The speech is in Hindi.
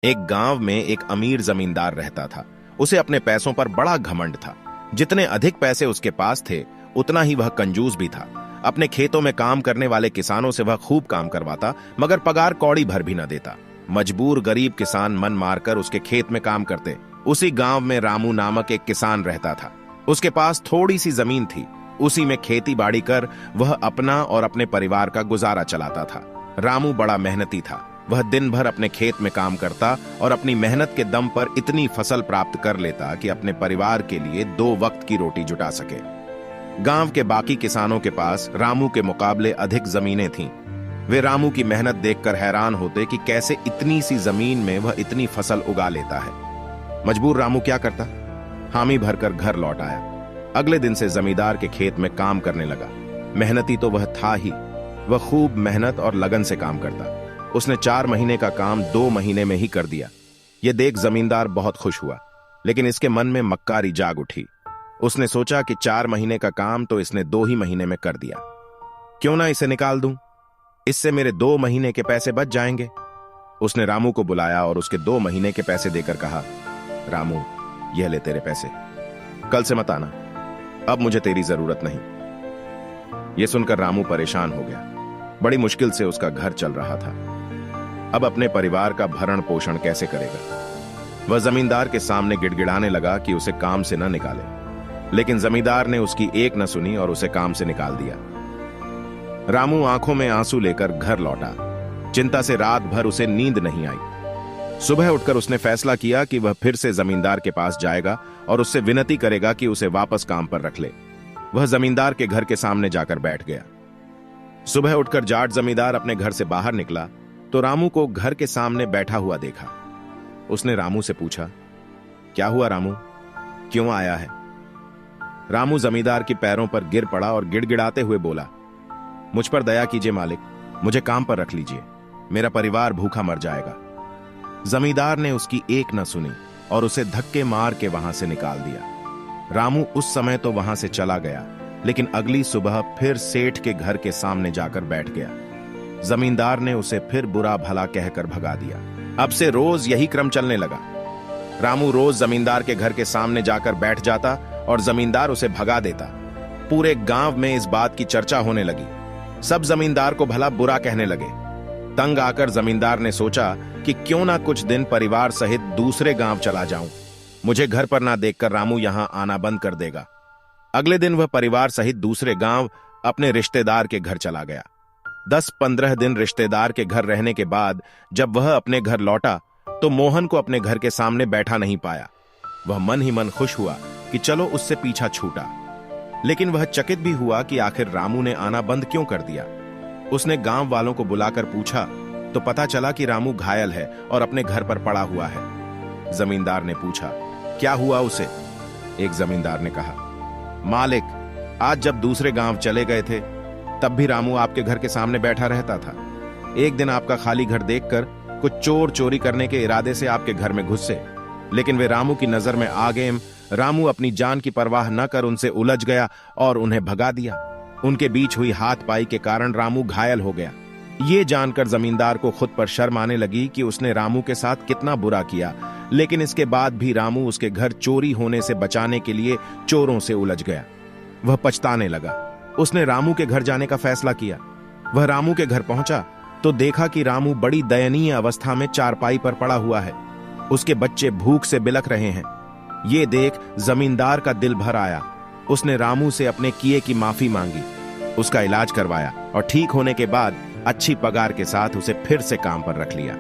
एक गांव में एक अमीर जमींदार रहता था। उसे अपने पैसों पर बड़ा घमंड था। जितने अधिक पैसे उसके पास थे उतना ही वह कंजूस भी था। अपने खेतों में काम करने वाले किसानों से वह खूब काम करवाता, मगर पगार कौड़ी भर भी न देता। मजबूर गरीब किसान मन मारकर उसके खेत में काम करते। उसी गांव में रामू नामक एक किसान रहता था। उसके पास थोड़ी सी जमीन थी। उसी में खेती बाड़ी कर वह अपना और अपने परिवार का गुजारा चलाता था। रामू बड़ा मेहनती था। वह दिन भर अपने खेत में काम करता और अपनी मेहनत के दम पर इतनी फसल प्राप्त कर लेता कि अपने परिवार के लिए 2 वक्त की रोटी जुटा सके। गांव के बाकी किसानों के पास रामू के मुकाबले अधिक जमीनें थीं। वे रामू की मेहनत देखकर हैरान होते कि कैसे इतनी सी जमीन में वह इतनी फसल उगा लेता है। मजबूर रामू क्या करता, हामी भरकर घर लौट आया। अगले दिन से जमींदार के खेत में काम करने लगा। मेहनती तो वह था ही, वह खूब मेहनत और लगन से काम करता। उसने 4 महीने का काम 2 महीने में ही कर दिया। यह देख जमींदार बहुत खुश हुआ, लेकिन इसके मन में मक्कारी जाग उठी। उसने सोचा कि 4 महीने का काम तो इसने 2 ही महीने में कर दिया, क्यों ना इसे निकाल दूं, इससे मेरे 2 महीने के पैसे बच जाएंगे। उसने रामू को बुलाया और उसके 2 महीने के पैसे देकर कहा, रामू, यह ले तेरे पैसे, कल से मत आना, अब मुझे तेरी जरूरत नहीं। यह सुनकर रामू परेशान हो गया। बड़ी मुश्किल से उसका घर चल रहा था। अब अपने परिवार का भरण पोषण कैसे करेगा। वह जमींदार के सामने गिड़गिड़ाने लगा कि उसे काम से न निकाले, लेकिन जमींदार ने उसकी एक न सुनी और उसे काम से निकाल दिया। रामू आंखों में आंसू लेकर घर लौटा। चिंता से रात भर उसे नींद नहीं आई। सुबह उठकर उसने फैसला किया कि वह फिर से जमींदार के पास जाएगा और उससे विनती करेगा कि उसे वापस काम पर रख ले। वह जमींदार के घर के सामने जाकर बैठ गया। सुबह उठकर जाट जमींदार अपने घर से बाहर निकला तो रामू को घर के सामने बैठा हुआ देखा। उसने रामू से पूछा, क्या हुआ रामू, क्यों आया है। रामू जमींदार के पैरों पर गिर पड़ा और गिड़गिड़ाते हुए बोला, मुझ पर दया कीजिए मालिक, मुझे काम पर रख लीजिए, मेरा परिवार भूखा मर जाएगा। जमींदार ने उसकी एक न सुनी और उसे धक्के मार के वहां से निकाल दिया। रामू उस समय तो वहां से चला गया, लेकिन अगली सुबह फिर सेठ के घर के सामने जाकर बैठ गया। जमींदार ने उसे फिर बुरा भला कहकर भगा दिया। अब से रोज यही क्रम चलने लगा। रामू रोज जमींदार के घर के सामने जाकर बैठ जाता और जमींदार उसे भगा देता। पूरे गांव में इस बात की चर्चा होने लगी। सब जमींदार को भला बुरा कहने लगे। तंग आकर जमींदार ने सोचा कि क्यों ना कुछ दिन परिवार सहित दूसरे गांव चला जाऊं। मुझे घर पर ना देखकर रामू यहां आना बंद कर देगा। अगले दिन वह परिवार सहित दूसरे गांव अपने रिश्तेदार के घर चला गया। 10-15 दिन रिश्तेदार के घर रहने के बाद जब वह अपने घर लौटा तो मोहन को अपने घर के सामने बैठा नहीं पाया। वह मन ही मन खुश हुआ कि चलो उससे पीछा छूटा, लेकिन वह चकित भी हुआ कि आखिर रामू ने आना बंद क्यों कर दिया। उसने गांव वालों को बुलाकर पूछा तो पता चला कि रामू घायल है और अपने घर पर पड़ा हुआ है। जमींदार ने पूछा, क्या हुआ उसे। एक जमींदार ने कहा, मालिक, आज जब दूसरे गांव चले गए थे तब भी रामू आपके घर के सामने बैठा रहता था। एक दिन आपका खाली घर देखकर कुछ चोर चोरी करने के इरादे से आपके घर में घुसे, लेकिन वे रामू की नजर में आ गए। रामू अपनी जान की परवाह न कर उनसे उलझ गया और उन्हें भगा दिया। उनके बीच हुई हाथपाई के कारण रामू घायल हो गया। ये जानकर जमींदार को खुद पर शर्म आने लगी कि उसने रामू के साथ कितना बुरा किया, लेकिन इसके बाद भी रामू उसके घर चोरी होने से बचाने के लिए चोरों से उलझ गया। वह पछताने लगा। उसने रामू के घर जाने का फैसला किया। वह रामू के घर पहुंचा तो देखा कि रामू बड़ी दयनीय अवस्था में चारपाई पर पड़ा हुआ है। उसके बच्चे भूख से बिलख रहे हैं। ये देख जमींदार का दिल भर आया। उसने रामू से अपने किए की माफी मांगी, उसका इलाज करवाया और ठीक होने के बाद अच्छी पगार के साथ उसे फिर से काम पर रख लिया।